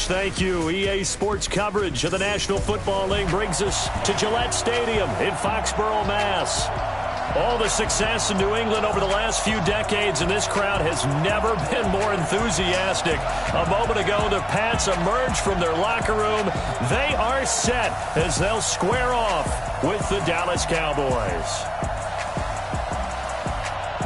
much. Thank you. EA Sports coverage of the National Football League brings us to Gillette Stadium in Foxborough, Mass. All the success in New England over the last few decades, and this crowd has never been more enthusiastic. A moment ago, the Pats emerged from their locker room. They are set as they'll square off with the Dallas Cowboys.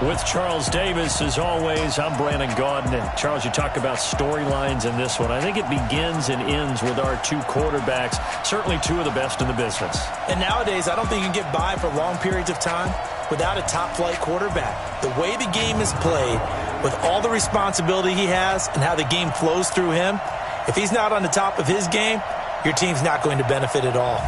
With Charles Davis, as always, I'm Brandon Gaudin. And Charles, you talk about storylines in this one. I think it begins and ends with our two quarterbacks, certainly two of the best in the business. And nowadays, I don't think you can get by for long periods of time without a top-flight quarterback. The way the game is played, with all the responsibility he has and how the game flows through him, if he's not on the top of his game, your team's not going to benefit at all.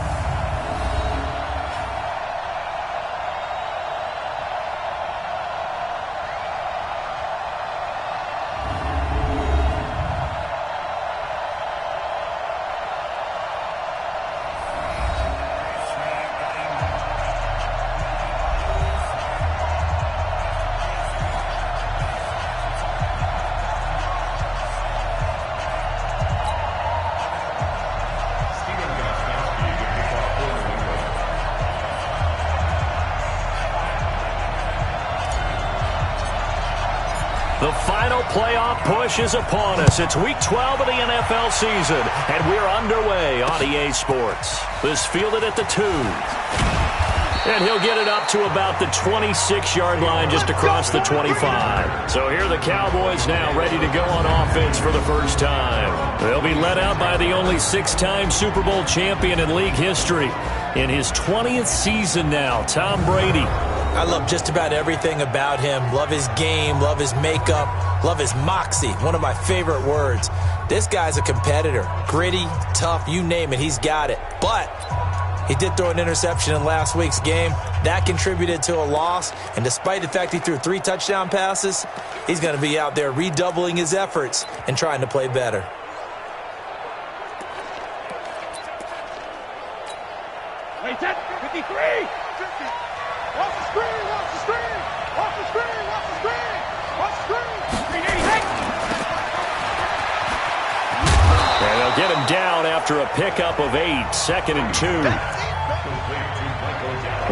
The final playoff push is upon us. It's Week 12 of the NFL season, and we're underway on EA Sports. This fielded at the 2. And he'll get it up to about the 26-yard line just across the 25. So here are the Cowboys now ready to go on offense for the first time. They'll be led out by the only 6-time Super Bowl champion in league history. In his 20th season now, Tom Brady. I love just about everything about him. Love his game, love his makeup, love his moxie. One of my favorite words. This guy's a competitor. Gritty, tough, you name it, he's got it. But he did throw an interception in last week's game. That contributed to a loss. And despite the fact he threw 3 touchdown passes, he's going to be out there redoubling his efforts and trying to play better. Wait, 53! Watch the screen! Watch the screen! Watch the screen! Watch the screen! Watch the screen! 386! And they'll get him down after a pickup of 8, 2nd and 2.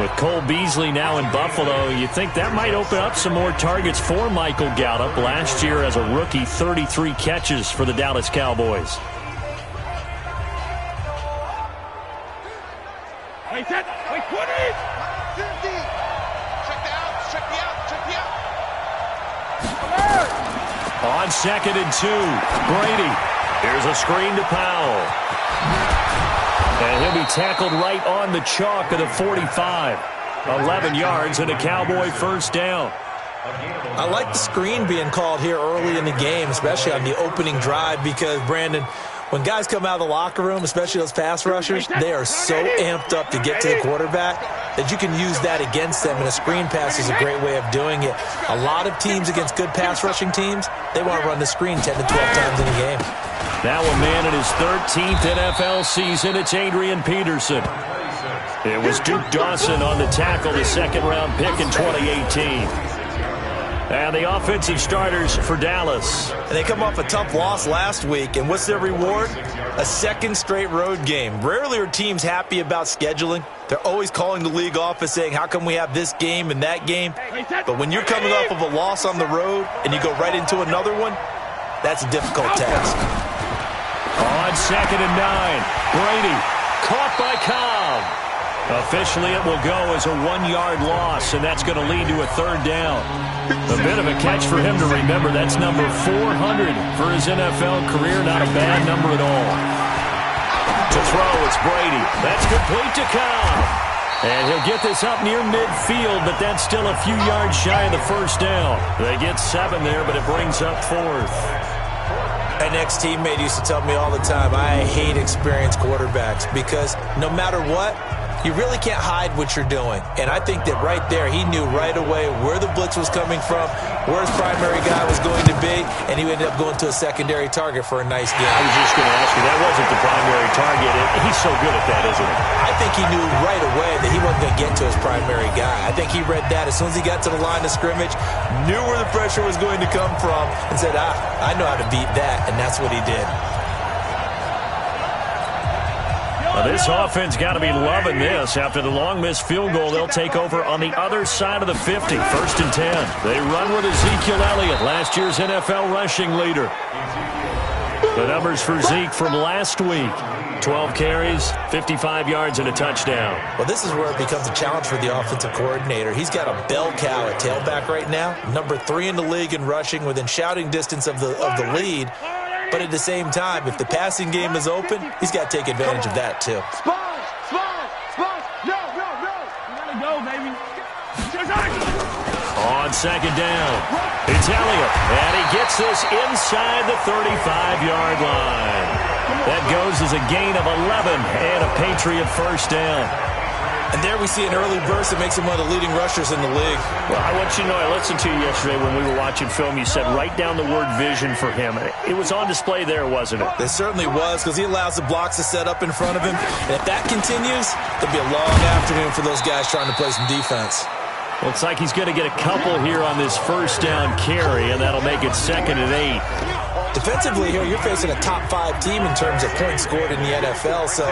With Cole Beasley now in Buffalo, you think that might open up some more targets for Michael Gallup. Last year as a rookie, 33 catches for the Dallas Cowboys. Wait, 20! 50! Check the outs, check the outs, check the outs. On 2nd and 2, Brady. Here's a screen to Powell. And he'll be tackled right on the chalk of the 45. 11 yards and a Cowboy first down. I like the screen being called here early in the game, especially on the opening drive, because, Brandon, when guys come out of the locker room, especially those pass rushers, they are so amped up to get to the quarterback that you can use that against them, and a screen pass is a great way of doing it. A lot of teams against good pass rushing teams, they want to run the screen 10 to 12 times in a game. Now a man in his 13th NFL season, it's Adrian Peterson. It was Duke Dawson on the tackle, the 2nd-round pick in 2018. And the offensive starters for Dallas. And they come off a tough loss last week, and what's their reward? A 2nd straight road game. Rarely are teams happy about scheduling. They're always calling the league office saying, how come we have this game and that game? But when you're coming off of a loss on the road and you go right into another one, that's a difficult task. On 2nd and 9, Brady caught by Cobb. Officially, it will go as a 1-yard loss, and that's going to lead to a 3rd down. A bit of a catch for him to remember. That's number 400 for his NFL career. Not a bad number at all. To throw, it's Brady. That's complete to Cobb. And he'll get this up near midfield, but that's still a few yards shy of the first down. They get 7 there, but it brings up 4th. An ex-teammate used to tell me all the time, I hate experienced quarterbacks because no matter what, you really can't hide what you're doing. And I think that right there, he knew right away where the blitz was coming from, where his primary guy was going to be, and he ended up going to a secondary target for a nice game. I was just going to ask you, that wasn't the primary target. He's so good at that, isn't he? I think he knew right away that he wasn't going to get to his primary guy. I think he read that as soon as he got to the line of scrimmage, knew where the pressure was going to come from, and said, I know how to beat that, and that's what he did. This offense got to be loving this. After the long missed field goal, they'll take over on the other side of the 50, 1st and 10. They run with Ezekiel Elliott, last year's NFL rushing leader. The numbers for Zeke from last week: 12 carries, 55 yards, and a touchdown. Well, this is where it becomes a challenge for the offensive coordinator. He's got a bell cow at tailback right now, number 3 in the league in rushing, within shouting distance of the lead. But at the same time, if the passing game is open, he's got to take advantage of that too. Sponge! No! You gotta go, baby. On 2nd down, it's Elliott, and he gets this inside the 35-yard line. That goes as a gain of 11 and a Patriot 1st down. And there we see an early burst that makes him one of the leading rushers in the league. Well, I want you to know, I listened to you yesterday when we were watching film. You said write down the word vision for him. It was on display there, wasn't it? It certainly was, because he allows the blocks to set up in front of him. And if that continues, there'll be a long afternoon for those guys trying to play some defense. Looks like he's going to get a couple here on this 1st down carry, and that'll make it 2nd and 8. Defensively here, you're facing a top 5 team in terms of points scored in the NFL. So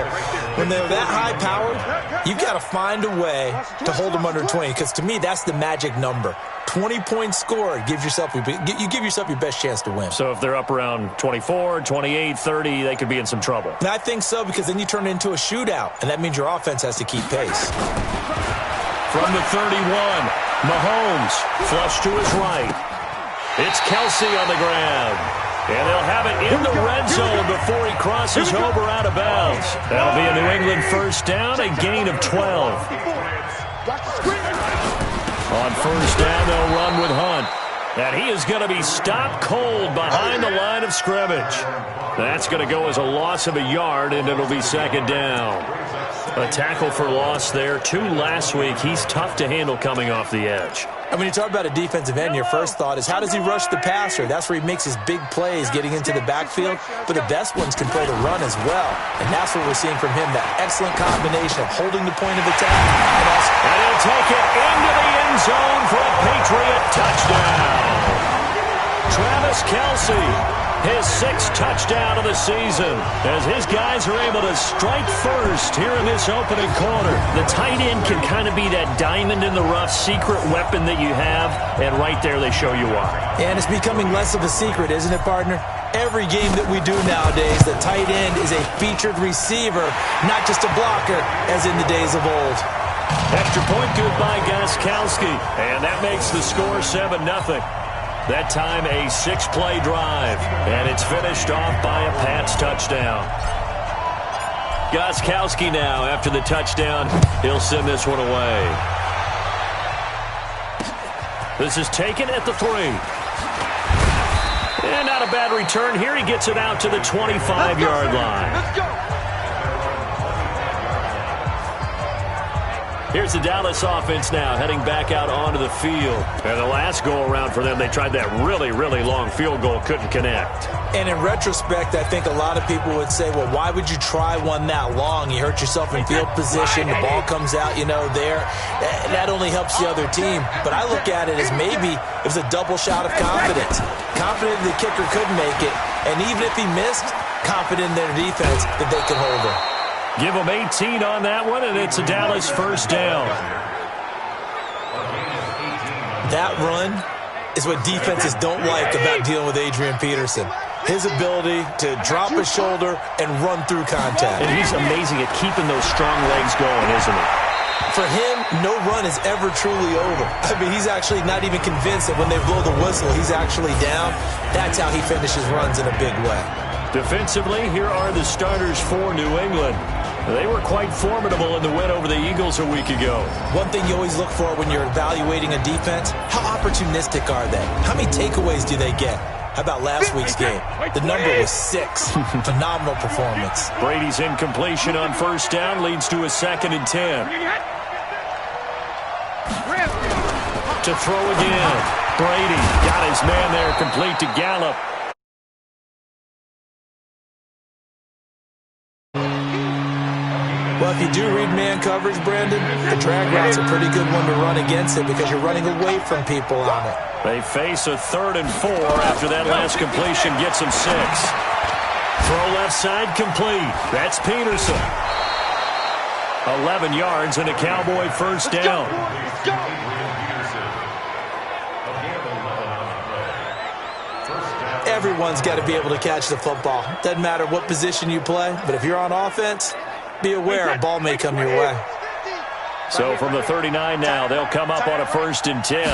when they're that high-powered, you've got to find a way to hold them under 20, because to me, that's the magic number. 20 points scored, you give yourself your best chance to win. So if they're up around 24, 28, 30, they could be in some trouble. And I think so, because then you turn it into a shootout, and that means your offense has to keep pace. From the 31, Mahomes flush to his right. It's Kelsey on the ground. And they'll have it in the red zone before he crosses over out of bounds. That'll be a New England 1st down, a gain of 12. On 1st down, they'll run with Hunt. And he is going to be stopped cold behind the line of scrimmage. That's going to go as a loss of a yard, and it'll be 2nd down. A tackle for loss there. 2 last week. He's tough to handle coming off the edge. And when you talk about a defensive end, your first thought is, how does he rush the passer? That's where he makes his big plays, getting into the backfield. But the best ones can play the run as well. And that's what we're seeing from him, that excellent combination of holding the point of attack. And he'll take it into the end zone for a Patriot touchdown. Travis Kelce, his 6th touchdown of the season, as his guys are able to strike first here in this opening quarter. The tight end can kind of be that diamond in the rough secret weapon that you have, and right there they show you why. And it's becoming less of a secret, isn't it, partner? Every game that we do nowadays, the tight end is a featured receiver, not just a blocker, as in the days of old. Extra point good by Gostkowski, and that makes the score 7-0. That time a 6-play drive, and it's finished off by a Pats touchdown. Gostkowski now, after the touchdown, he'll send this one away. This is taken at the 3. And not a bad return here. He gets it out to the 25-yard line. Let's go. Here's the Dallas offense now, heading back out onto the field. And the last go-around for them, they tried that really, really long field goal, couldn't connect. And in retrospect, I think a lot of people would say, well, why would you try one that long? You hurt yourself in field position, the ball comes out, there. That only helps the other team. But I look at it as maybe it was a double shot of confidence. Confident the kicker could make it, and even if he missed, confident in their defense that they could hold him. Give them 18 on that one, and it's a Dallas 1st down. That run is what defenses don't like about dealing with Adrian Peterson. His ability to drop his shoulder and run through contact. And he's amazing at keeping those strong legs going, isn't he? For him, no run is ever truly over. I mean, he's actually not even convinced that when they blow the whistle, he's actually down. That's how he finishes runs in a big way. Defensively, here are the starters for New England. They were quite formidable in the win over the Eagles a week ago. One thing you always look for when you're evaluating a defense, how opportunistic are they? How many takeaways do they get? How about last week's game? The number was 6. Phenomenal performance. Brady's incompletion on 1st down leads to a 2nd and 10. To throw again. Brady got his man there, complete to Gallup. Well, if you do read man coverage, Brandon, the drag route's a pretty good one to run against it because you're running away from people on it. They face a 3rd and 4 after that last completion gets them 6. Throw left side complete. That's Peterson. 11 yards and a Cowboy first down. Let's go. Everyone's got to be able to catch the football. Doesn't matter what position you play, but if you're on offense, be aware a ball may come your way. So from the 39 now, they'll come up on a 1st and 10.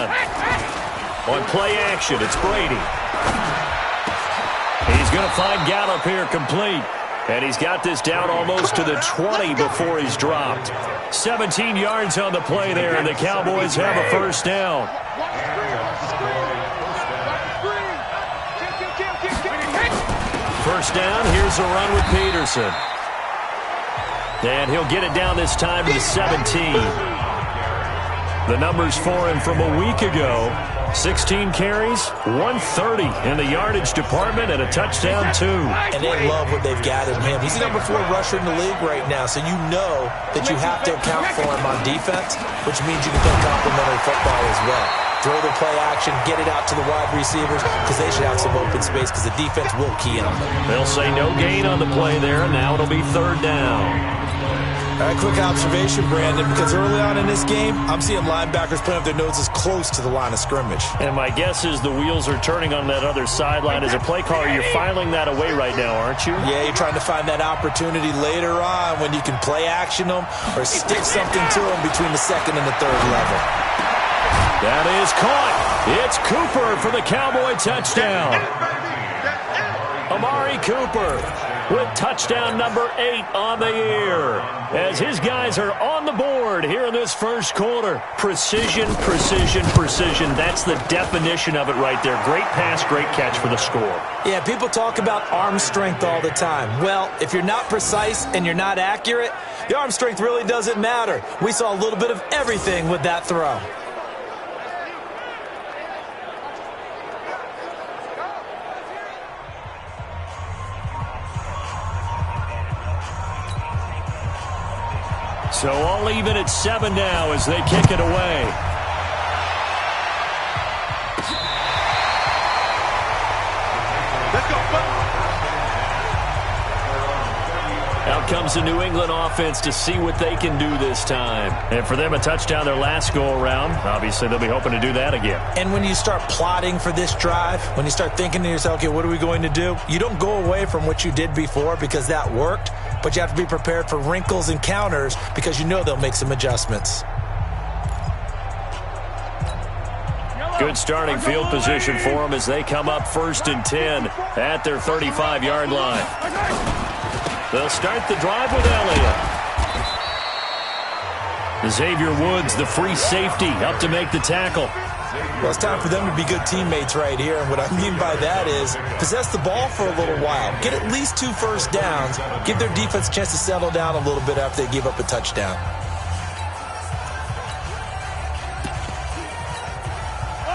On play action, it's Brady. He's going to find Gallup here complete. And he's got this down almost to the 20 before he's dropped. 17 yards on the play there, and the Cowboys have a first down. First down, here's a run with Peterson. And he'll get it down this time to the 17. The numbers for him from a week ago: 16 carries, 130 in the yardage department, and a touchdown, too. And they love what they've got in him. He's the number 4 rusher in the league right now, so you know that you have to account for him on defense, which means you can play complementary football as well. Throw the play action, get it out to the wide receivers, because they should have some open space, because the defense will key on them. They'll say no gain on the play there, and now it'll be 3rd down. All right, quick observation, Brandon, because early on in this game, I'm seeing linebackers putting up their noses close to the line of scrimmage. And my guess is the wheels are turning on that other sideline. As a play caller, you're filing that away right now, aren't you? Yeah, you're trying to find that opportunity later on when you can play action them or stick something to them between the 2nd and the 3rd level. That is caught. It's Cooper for the Cowboy touchdown. Amari Cooper with touchdown number 8 on the year, as his guys are on the board here in this first quarter. Precision, precision, precision. That's the definition of it right there. Great pass, great catch for the score. Yeah, people talk about arm strength all the time. Well, if you're not precise and you're not accurate, the arm strength really doesn't matter. We saw a little bit of everything with that throw. So all even at 7 now as they kick it away. Let's go. Out comes the New England offense to see what they can do this time. And for them, a touchdown their last go-around. Obviously, they'll be hoping to do that again. And when you start plotting for this drive, when you start thinking to yourself, okay, what are we going to do? You don't go away from what you did before because that worked, but you have to be prepared for wrinkles and counters because you know they'll make some adjustments. Good starting field position for them as they come up 1st and 10 at their 35-yard line. They'll start the drive with Elliott. Xavier Woods, the free safety, up to make the tackle. Well, it's time for them to be good teammates right here. And what I mean by that is possess the ball for a little while. Get at least 2 first downs. Give their defense a chance to settle down a little bit after they give up a touchdown.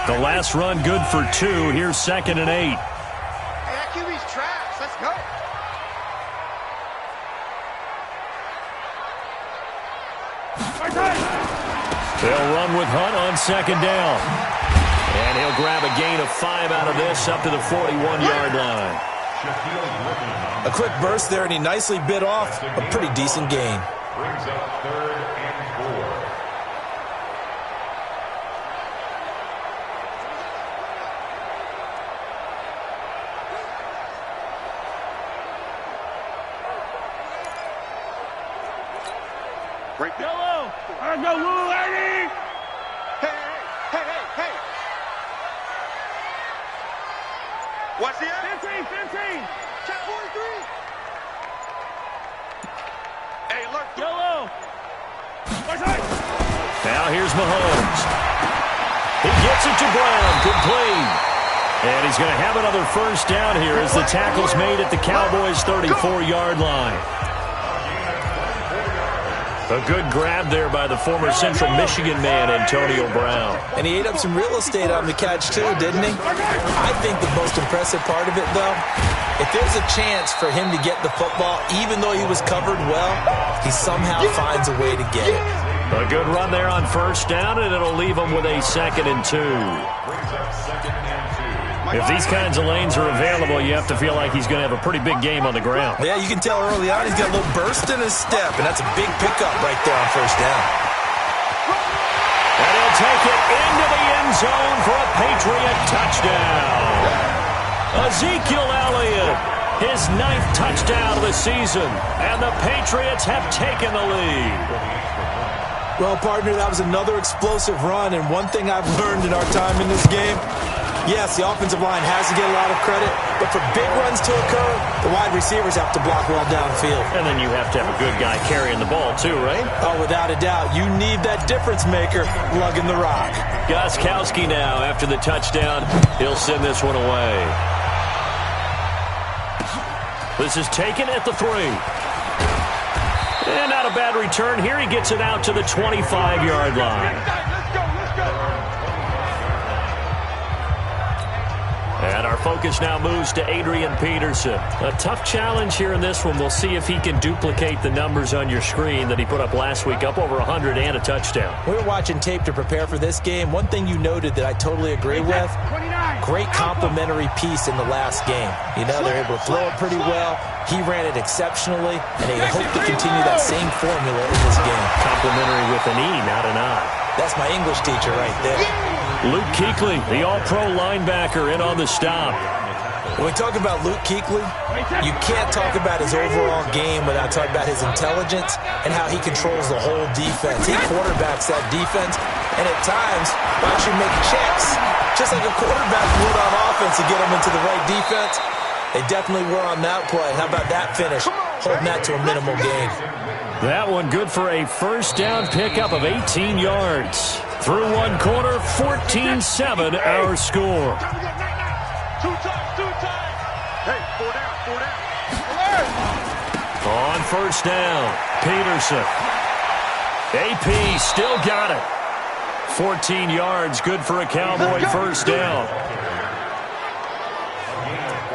The last run good for 2. Here's 2nd and 8. Hey, that QB's trash. Let's go. They'll run with Hunt on 2nd down. And he'll grab a gain of 5 out of this up to the 41-yard line. A quick burst there, and he nicely bit off a pretty decent gain. Brings up 3rd and 4. Break it. Yellow. I go, Lou, lady. Hey, hey, hey, hey. Watch the end. 15. Check 43. Hey, look. Yellow. Now here's Mahomes. He gets it to Brown, complete. And he's going to have another first down here as the tackle's made at the Cowboys' 34-yard line. A good grab there by the former Central Michigan man, Antonio Brown. And he ate up some real estate on the catch, too, didn't he? I think the most impressive part of it, though, if there's a chance for him to get the football, even though he was covered well, he somehow finds a way to get it. A good run there on first down, and it'll leave him with a 2nd and 2. Brings up 2nd and 2. If these kinds of lanes are available, you have to feel like he's going to have a pretty big game on the ground. Yeah, you can tell early on he's got a little burst in his step, and that's a big pickup right there on first down. And he'll take it into the end zone for a Patriot touchdown. Ezekiel Elliott, his 9th touchdown of the season, and the Patriots have taken the lead. Well, partner, that was another explosive run, and one thing I've learned in our time in this game, yes, the offensive line has to get a lot of credit, but for big runs to occur, the wide receivers have to block well downfield. And then you have to have a good guy carrying the ball too, right? Oh, without a doubt. You need that difference maker lugging the rock. Gostkowski now after the touchdown. He'll send this one away. This is taken at the 3. And not a bad return here. He gets it out to the 25-yard line. And our focus now moves to Adrian Peterson. A tough challenge here in this one. We'll see if he can duplicate the numbers on your screen that he put up last week, up over 100 and a touchdown. We were watching tape to prepare for this game. One thing you noted that I totally agree with, great complimentary piece in the last game. You know, they're able to throw it pretty well. He ran it exceptionally, and they hope to continue that same formula in this game. Complimentary with an E, not an I. That's my English teacher right there. Luke Kuechly, the all-pro linebacker, in on the stop. When we talk about Luke Kuechly, you can't talk about his overall game without talking about his intelligence and how he controls the whole defense. He quarterbacks that defense, and at times will actually make checks, just like a quarterback would on offense to get him into the right defense. They definitely were on that play. How about that finish? Holding that to a minimal gain. That one good for a first down pickup of 18 yards. Through one quarter, 14-7 our score. Two times. Hey, 4 down. On first down, Peterson. AP still got it. 14 yards, good for a Cowboy first down.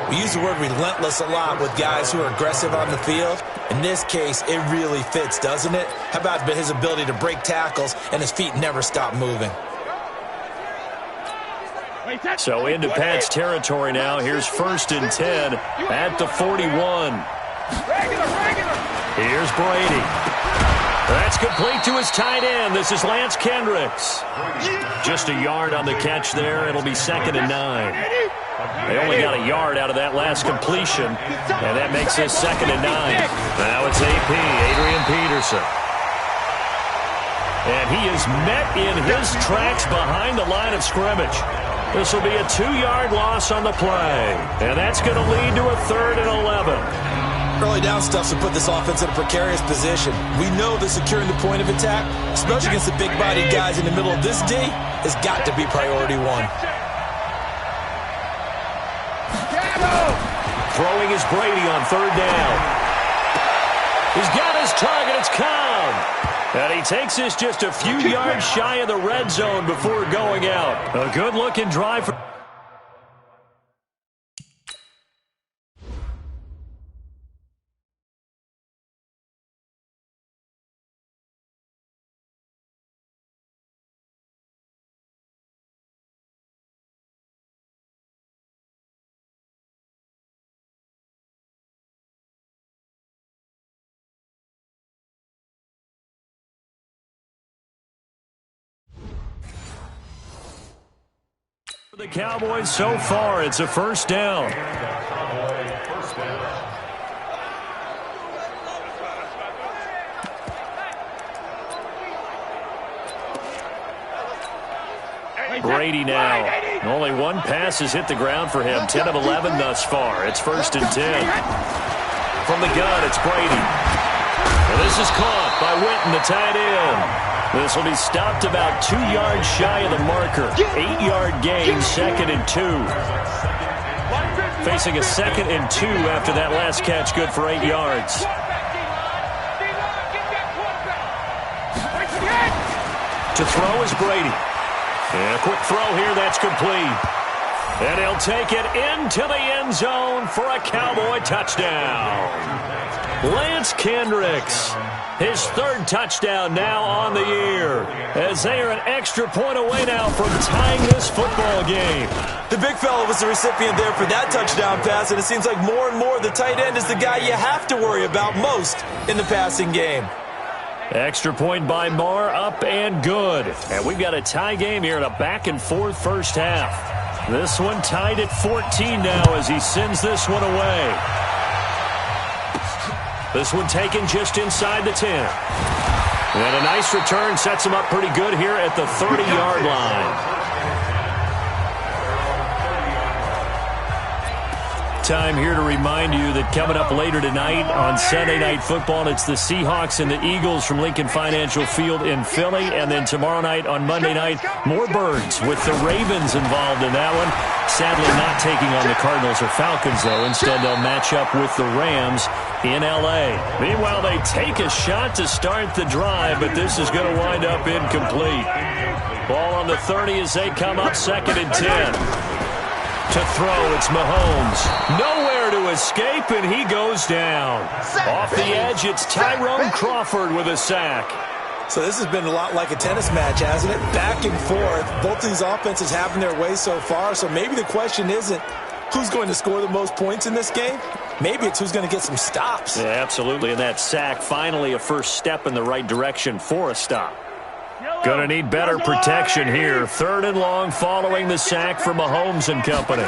We use the word relentless a lot with guys who are aggressive on the field. In this case, it really fits, doesn't it? How about his ability to break tackles and his feet never stop moving? So into Pat's territory now. Here's 1st and 10 at the 41. Here's Brady. That's complete to his tight end. This is Lance Kendricks. Just a yard on the catch there. It'll be 2nd and 9. They only got a yard out of that last completion, and that makes this 2nd and 9. Now it's AP, Adrian Peterson. And he is met in his tracks behind the line of scrimmage. This will be a 2-yard loss on the play, and that's going to lead to a 3rd and 11. Early down stuff to put this offense in a precarious position. We know that securing the point of attack, especially against the big-bodied guys in the middle of this D, has got to be priority 1. Throwing is Brady on 3rd down. He's got his target. It's Cobb. And he takes this just a few yards shy of the red zone before going out. A good-looking drive for... For the Cowboys so far, it's a first down. Brady now. Only one pass has hit the ground for him. 10 of 11 thus far. It's 1st and 10. From the gun, it's Brady. And this is caught by Witten, the tight end. This will be stopped about 2 yards shy of the marker. 8-yard gain, 2nd and 2. Facing a 2nd and 2 after that last catch, good for 8 yards. To throw is Brady. And a quick throw here, that's complete. And he'll take it into the end zone for a Cowboy touchdown. Lance Kendricks, his 3rd touchdown now on the year, as they are an extra point away now from tying this football game. The big fella was the recipient there for that touchdown pass, and it seems like more and more the tight end is the guy you have to worry about most in the passing game. Extra point by Marr, up and good. And we've got a tie game here in a back-and-forth first half. This one tied at 14 now as he sends this one away. This one taken just inside the 10. And a nice return sets him up pretty good here at the 30-yard line. Time here to remind you that coming up later tonight on Sunday Night Football, it's the Seahawks and the Eagles from Lincoln Financial Field in Philly. And then tomorrow night on Monday night, more Birds with the Ravens involved in that one. Sadly not taking on the Cardinals or Falcons, though. Instead, they'll match up with the Rams in L.A. Meanwhile, they take a shot to start the drive, but this is going to wind up incomplete. Ball on the 30 as they come up 2nd and 10. To throw, it's Mahomes. Nowhere to escape, and he goes down. Off the edge, it's Tyrone Crawford with a sack. So this has been a lot like a tennis match, hasn't it? Back and forth. Both of these offenses having their way so far, so maybe the question isn't who's going to score the most points in this game. Maybe it's who's going to get some stops. Yeah, absolutely, and that sack finally a first step in the right direction for a stop. Going to need better protection here. 3rd and long following the sack for Mahomes and company.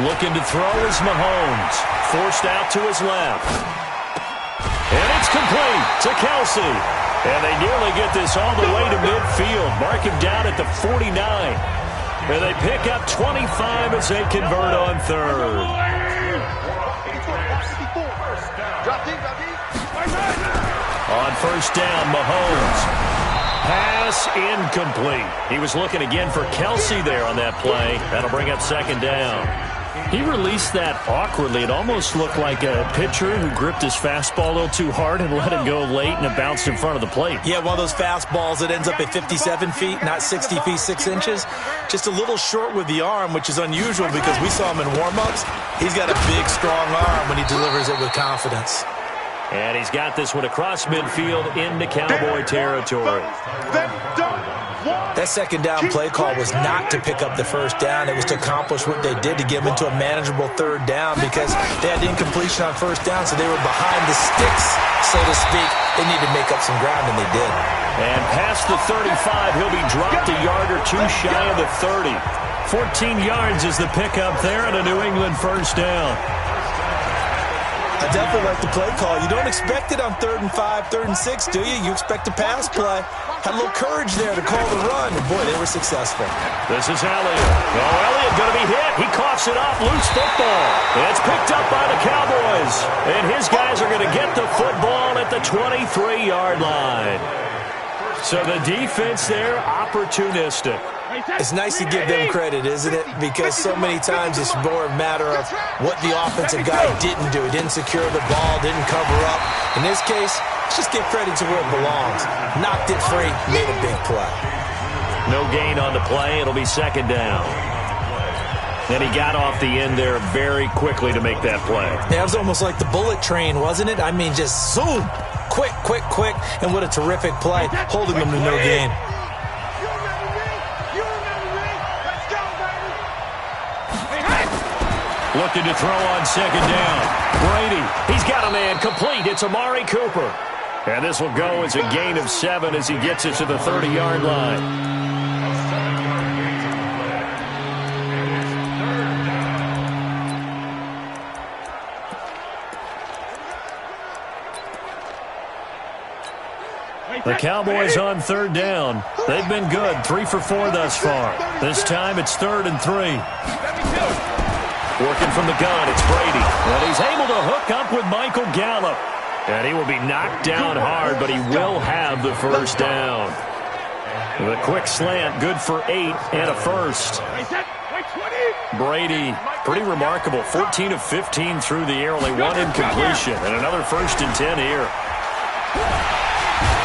Looking to throw is Mahomes. Forced out to his left. And it's complete to Kelsey. And they nearly get this all the way to midfield. Mark him down at the 49. And they pick up 25 as they convert on 3rd. On 1st down, Mahomes. Pass incomplete. He was looking again for Kelsey there on that play. That'll bring up 2nd down. He released that awkwardly. It almost looked like a pitcher who gripped his fastball a little too hard and let it go late, and it bounced in front of the plate. Yeah, one of those fastballs that ends up at 57 feet, not 60 feet, 6 inches. Just a little short with the arm, which is unusual because we saw him in warm-ups. He's got a big, strong arm when he delivers it with confidence. And he's got this one across midfield into Cowboy territory. That 2nd down play call was not to pick up the 1st down. It was to accomplish what they did to get them into a manageable 3rd down because they had incompletion on 1st down, so they were behind the sticks, so to speak. They needed to make up some ground, and they did. And past the 35, he'll be dropped a yard or two shy of the 30. 14 yards is the pickup there and a New England 1st down. I definitely like the play call. You don't expect it on 3rd and 5, 3rd and 6, do you? You expect a pass play. Had a little courage there to call the run, and boy, they were successful. This is Elliott. Oh, Elliott going to be hit. He coughs it off. Loose football. It's picked up by the Cowboys. And his guys are going to get the football at the 23-yard line. So the defense there, opportunistic. It's nice to give them credit, isn't it? Because so many times it's more a matter of what the offensive guy didn't do. He didn't secure the ball, didn't cover up. In this case, let's just give credit to where it belongs. Knocked it free, made a big play. No gain on the play. It'll be 2nd down. Then he got off the end there very quickly to make that play. Yeah, it was almost like the bullet train, wasn't it? I mean, just zoom. Quick, quick, quick. And what a terrific play, holding them to no gain. Looking to throw on 2nd down. Brady, he's got a man complete. It's Amari Cooper. And this will go as a gain of 7 as he gets it to the 30-yard line. The Cowboys on 3rd down. They've been good, 3 for 4 thus far. This time it's 3rd and 3. Working from the gun, it's Brady. And he's able to hook up with Michael Gallup. And he will be knocked down hard, but he will have the 1st down. The quick slant, good for 8 and a 1st. Brady, pretty remarkable. 14 of 15 through the air, only 1 incompletion. And another 1st and 10 here.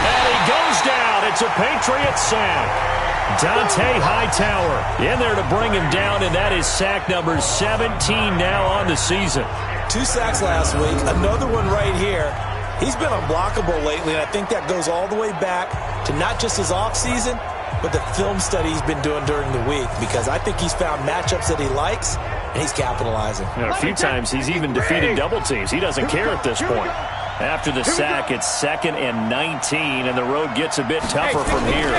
And he goes down. It's a Patriot sack. Dante Hightower in there to bring him down, and that is sack number 17 now on the season. 2 sacks last week, another one right here. He's been unblockable lately, and I think that goes all the way back to not just his offseason, with the film study he's been doing during the week, because I think he's found matchups that he likes, and he's capitalizing. A few times he's even defeated double teams. He doesn't care at this point. After the sack, it's 2nd and 19, and the road gets a bit tougher from here.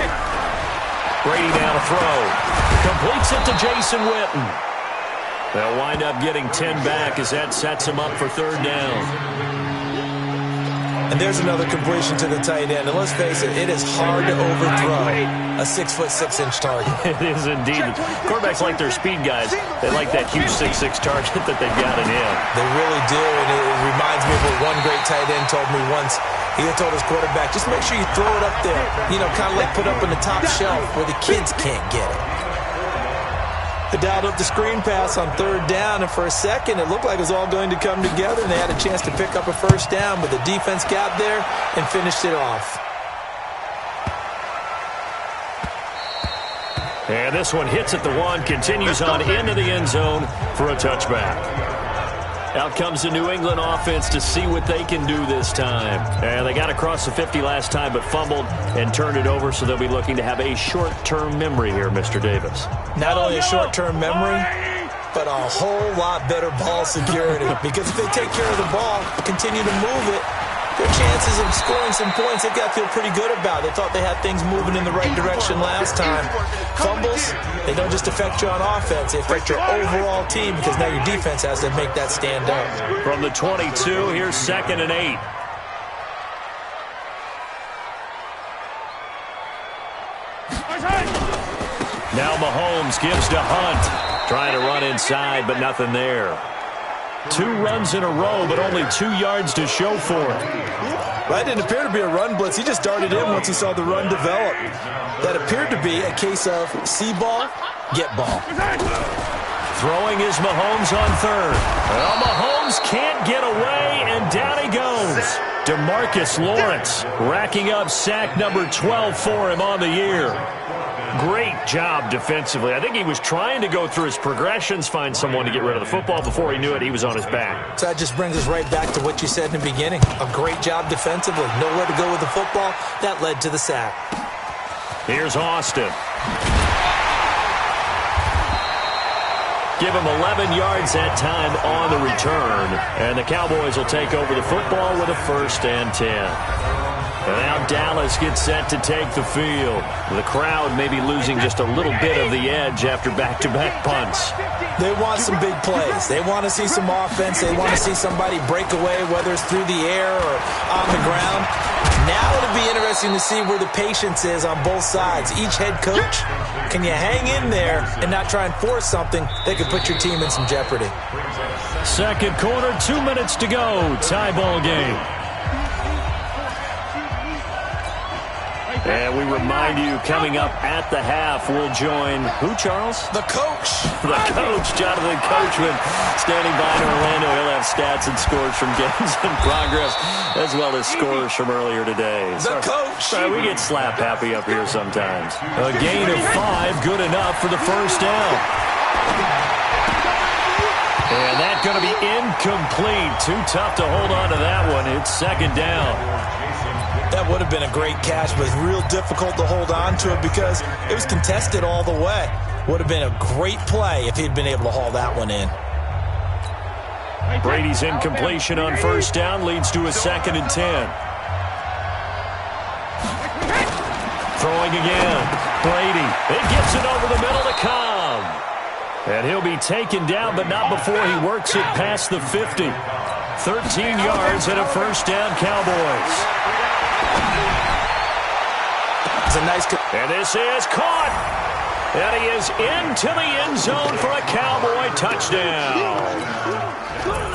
Brady now to throw. Completes it to Jason Witten. They'll wind up getting 10 back as that sets him up for 3rd down. And there's another completion to the tight end. And let's face it, it is hard to overthrow a 6'6" target. It is indeed. Quarterbacks like their speed guys. They like that huge 6'6" target that they've got in him. They really do, and it reminds me of what one great tight end told me once. He had told his quarterback, just make sure you throw it up there, you know, kind of like put up in the top shelf where the kids can't get it. They dialed up the screen pass on 3rd down, and for a second, it looked like it was all going to come together, and they had a chance to pick up a 1st down, but the defense got there and finished it off. And this one hits at the 1, continues on into the end zone for a touchback. Out comes the New England offense to see what they can do this time. And they got across the 50 last time, but fumbled and turned it over, so they'll be looking to have a short-term memory here, Mr. Davis. Not only a short-term memory, but a whole lot better ball security. Because if they take care of the ball, continue to move it, their chances of scoring some points, they've got to feel pretty good about. They thought they had things moving in the right direction last time. Fumbles, they don't just affect you on offense, they affect your overall team, because now your defense has to make that stand up. From the 22, here's 2nd and 8. Now Mahomes gives to Hunt. Trying to run inside, but nothing there. 2 runs in a row, but only 2 yards to show for it. That didn't appear to be a run blitz. He just darted in once he saw the run develop. That appeared to be a case of see ball, get ball. Throwing is Mahomes on 3rd. Well, Mahomes can't get away, and down he goes. DeMarcus Lawrence racking up sack number 12 for him on the year. Great job defensively. I think he was trying to go through his progressions, find someone to get rid of the football. Before he knew it, he was on his back. So that just brings us right back to what you said in the beginning. A great job defensively. Nowhere to go with the football. That led to the sack. Here's Austin. Give him 11 yards that time on the return. And the Cowboys will take over the football with a 1st and 10. And now Dallas gets set to take the field. The crowd may be losing just a little bit of the edge after back-to-back punts. They want some big plays. They want to see some offense. They want to see somebody break away, whether it's through the air or on the ground. Now it'll be interesting to see where the patience is on both sides. Each head coach, can you hang in there and not try and force something that could put your team in some jeopardy? 2nd quarter, 2 minutes to go. Tie ball game. And we remind you, coming up at the half, we'll join who, Charles? The coach. The coach, Jonathan Coachman, standing by in Orlando. He'll have stats and scores from games in progress, as well as scores from earlier today. The coach. We get slap happy up here sometimes. A gain of 5, good enough for the 1st down. And that's going to be incomplete. Too tough to hold on to that one. It's 2nd down. That would have been a great catch, but it's real difficult to hold on to it because it was contested all the way. Would have been a great play if he'd been able to haul that one in. Brady's incompletion on 1st down leads to a 2nd and 10. Throwing again. Brady. It gets it over the middle to Cobb. And he'll be taken down, but not before he works it past the 50. 13 yards and a 1st down, Cowboys. It's a nice. And this is caught. And he is into the end zone for a Cowboy touchdown.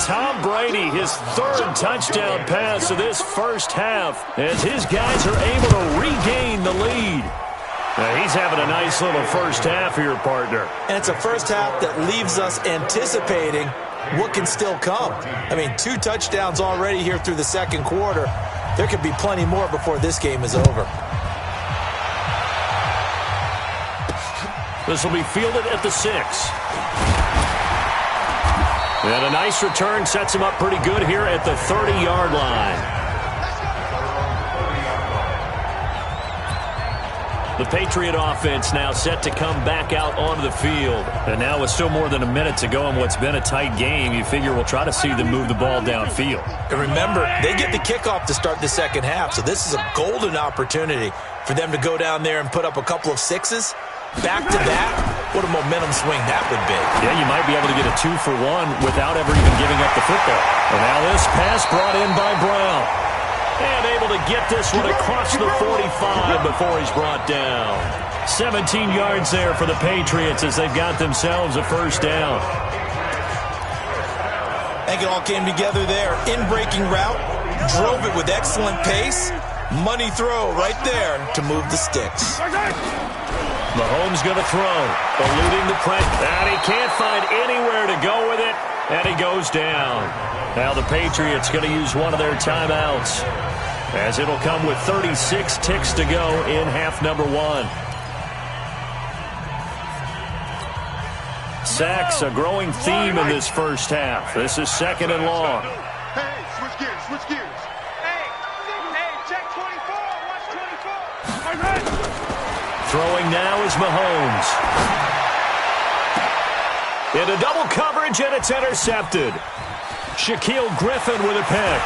Tom Brady, his 3rd touchdown pass of this 1st half, as his guys are able to regain the lead. Now he's having a nice little 1st half here, partner. And it's a 1st half that leaves us anticipating what can still come. I mean, 2 touchdowns already here through the 2nd quarter. There could be plenty more before this game is over. This will be fielded at the 6. And a nice return sets him up pretty good here at the 30-yard line. The Patriot offense now set to come back out onto the field. And now with still more than a minute to go in what's been a tight game, you figure we'll try to see them move the ball downfield. And remember, they get the kickoff to start the second half, so this is a golden opportunity for them to go down there and put up a couple of sixes. Back-to-back, what a momentum swing that would be. Yeah, you might be able to get a 2-for-1 without ever even giving up the football. And now this pass brought in by Brown. And able to get this one across the 45 before he's brought down. 17 yards there for the Patriots as they've got themselves a first down. I think it all came together there. In-breaking route, drove it with excellent pace. Money throw right there to move the sticks. Mahomes going to throw, eluding the press. And he can't find anywhere to go with it, and he goes down. Now the Patriots going to use one of their timeouts, as it'll come with 36 ticks to go in half number one. Sacks, a growing theme in this first half. This is second and long. Hey, switch gears, switch gears. Hey, check 24, watch 24. Throwing now is Mahomes. Into double coverage, and it's intercepted. Shaquille Griffin with a pick.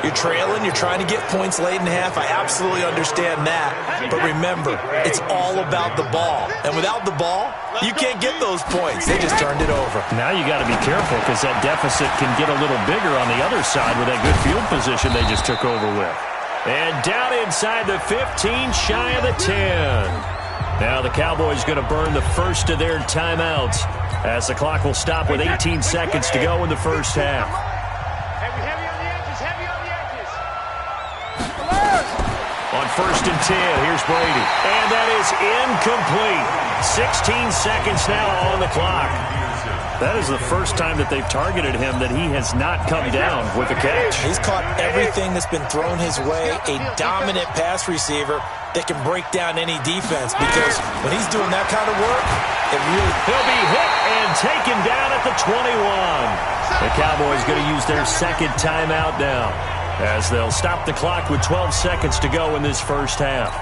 You're trailing, you're trying to get points late in half. I absolutely understand that. But remember, it's all about the ball. And without the ball, you can't get those points. They just turned it over. Now you got to be careful because that deficit can get a little bigger on the other side with that good field position they just took over with. And down inside the 15, shy of the 10. Now the Cowboys going to burn the first of their timeouts as the clock will stop with 18 seconds to go in the first half. Heavy on the edges, heavy on the edges. On 1st and 10, here's Brady. And that is incomplete. 16 seconds now on the clock. That is the first time that they've targeted him that he has not come down with a catch. He's caught everything that's been thrown his way, a dominant pass receiver that can break down any defense, because when he's doing that kind of work, it really... He'll be hit and taken down at the 21. The Cowboys going to use their second timeout now, as they'll stop the clock with 12 seconds to go in this first half.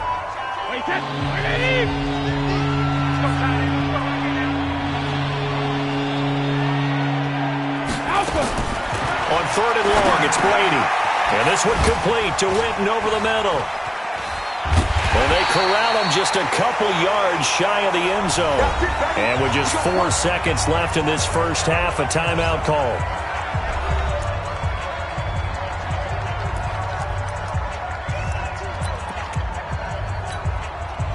On 3rd and long, it's Brady. And this one complete to Winton over the middle. And they corral him just a couple yards shy of the end zone. And with just 4 seconds left in this first half, a timeout call.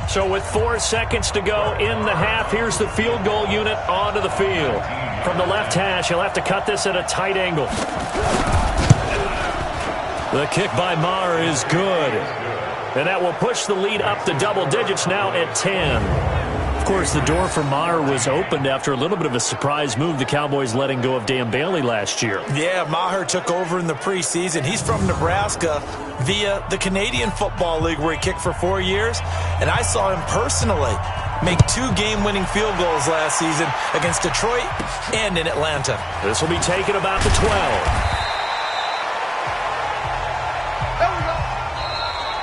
So with 4 seconds to go in the half, here's the field goal unit onto the field. From the left hash, he'll have to cut this at a tight angle. The kick by Maher is good. And that will push the lead up to double digits now at 10. Of course, the door for Maher was opened after a little bit of a surprise move, the Cowboys letting go of Dan Bailey last year. Yeah, Maher took over in the preseason. He's from Nebraska via the Canadian Football League, where he kicked for 4 years. And I saw him personally make 2 game-winning field goals last season against Detroit and in Atlanta. This will be taken about the 12.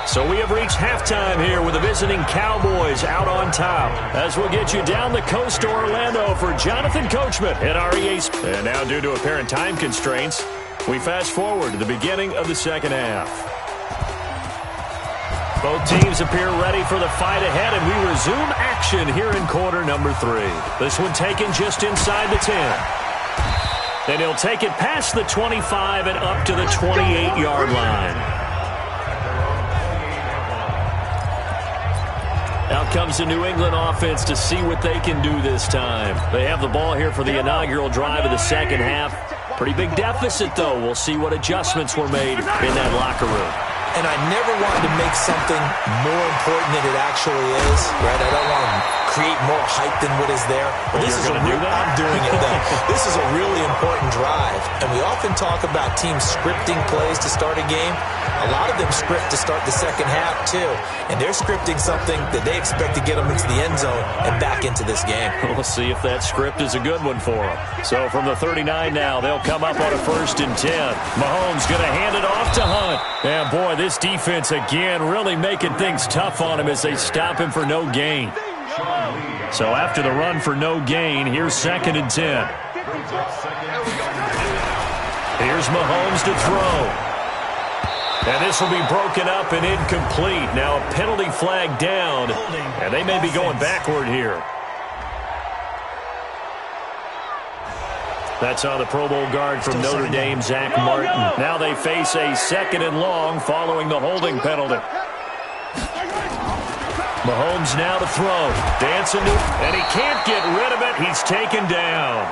So we have reached halftime here with the visiting Cowboys out on top, as we'll get you down the coast to Orlando for Jonathan Coachman at REA. And now, due to apparent time constraints, we fast forward to the beginning of the second half. Both teams appear ready for the fight ahead, and we resume action here in quarter number 3. This one taken just inside the 10. Then he'll take it past the 25 and up to the 28-yard line. Out comes the New England offense to see what they can do this time. They have the ball here for the inaugural drive of the second half. Pretty big deficit, though. We'll see what adjustments were made in that locker room. And I never wanted to make something more important than it actually is, right? I don't want to create more hype than what is there. But this is going to do that? I'm doing it, though. This is a really important drive, and we often talk about teams scripting plays to start a game. A lot of them script to start the second half, too, and they're scripting something that they expect to get them into the end zone and back into this game. We'll see if that script is a good one for them. So from the 39 now, they'll come up on a 1st and 10. Mahomes going to hand it off to Hunt. And, boy, this defense, again, really making things tough on him as they stop him for no gain. So after the run for no gain, here's 2nd and 10. Here's Mahomes to throw. And this will be broken up and incomplete. Now a penalty flag down, and they may be going backward here. That's on the Pro Bowl guard from Notre Dame, Zach Martin. Now they face a 2nd and long following the holding penalty. Mahomes now to throw. Dancing to, and he can't get rid of it. He's taken down.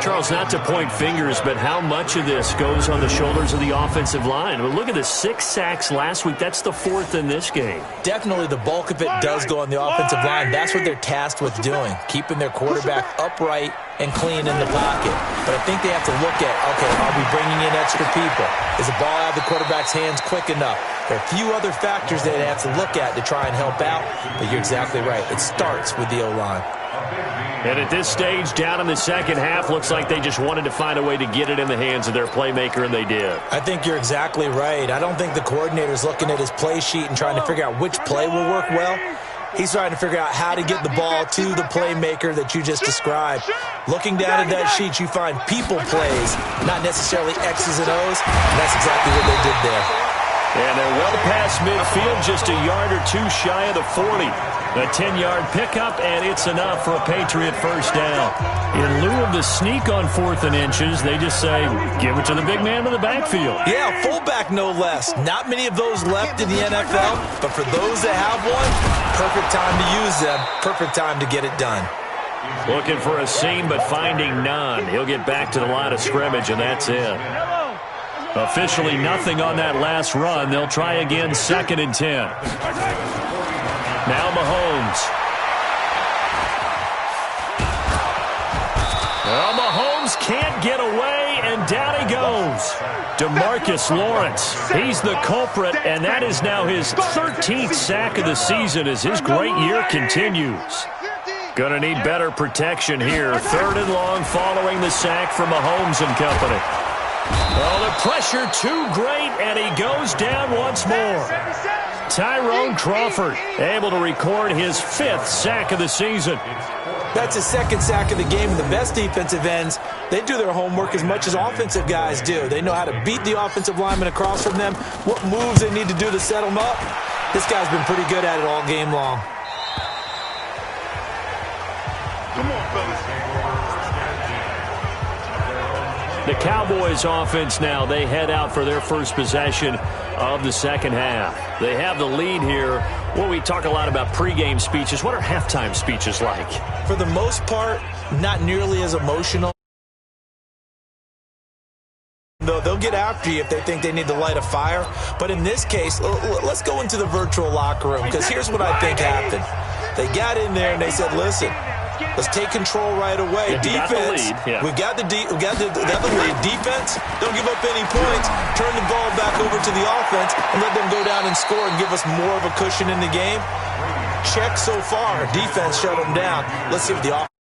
Charles, not to point fingers, but how much of this goes on the shoulders of the offensive line? Well, look at the 6 sacks last week. That's the 4th in this game. Definitely the bulk of it does go on the offensive line. That's what they're tasked with doing, keeping their quarterback upright and clean in the pocket. But I think they have to look at, okay, are we bringing in extra people? Is the ball out of the quarterback's hands quick enough? There are a few other factors that they have to look at to try and help out, but you're exactly right. It starts with the O-line. And at this stage, down in the second half, looks like they just wanted to find a way to get it in the hands of their playmaker, and they did. I think you're exactly right. I don't think the coordinator's looking at his play sheet and trying to figure out which play will work well. He's trying to figure out how to get the ball to the playmaker that you just described. Looking down at that sheet, you find people plays, not necessarily X's and O's, and that's exactly what they did there. And they're well past midfield, just a yard or two shy of the 40. A 10-yard pickup, and it's enough for a Patriot first down. In lieu of the sneak on 4th and inches, they just say, give it to the big man in the backfield. Yeah, fullback no less. Not many of those left in the NFL, but for those that have one, perfect time to use them, perfect time to get it done. Looking for a seam, but finding none. He'll get back to the line of scrimmage, and that's it. Officially nothing on that last run. They'll try again, 2nd and 10. Now Mahomes. Well, Mahomes can't get away, and down he goes. DeMarcus Lawrence, he's the culprit, and that is now his 13th sack of the season as his great year continues. Gonna need better protection here. 3rd and long following the sack from Mahomes and company. Oh, the pressure too great, and he goes down once more. Tyrone Crawford able to record his 5th sack of the season. That's his 2nd sack of the game, and the best defensive ends, they do their homework as much as offensive guys do. They know how to beat the offensive lineman across from them, what moves they need to do to set them up. This guy's been pretty good at it all game long. Come on, fellas. The Cowboys offense now, they head out for their first possession of the second half. They have the lead here. Well, we talk a lot about pregame speeches. What are halftime speeches like? For the most part, not nearly as emotional. Though they'll get after you if they think they need to light a fire. But in this case, let's go into the virtual locker room, because here's what I think happened. They got in there and they said, listen, let's take control right away. Defense, we've got the lead. Defense, don't give up any points. Turn the ball back over to the offense and let them go down and score and give us more of a cushion in the game. Check so far. Defense shut them down. Let's see what the offense.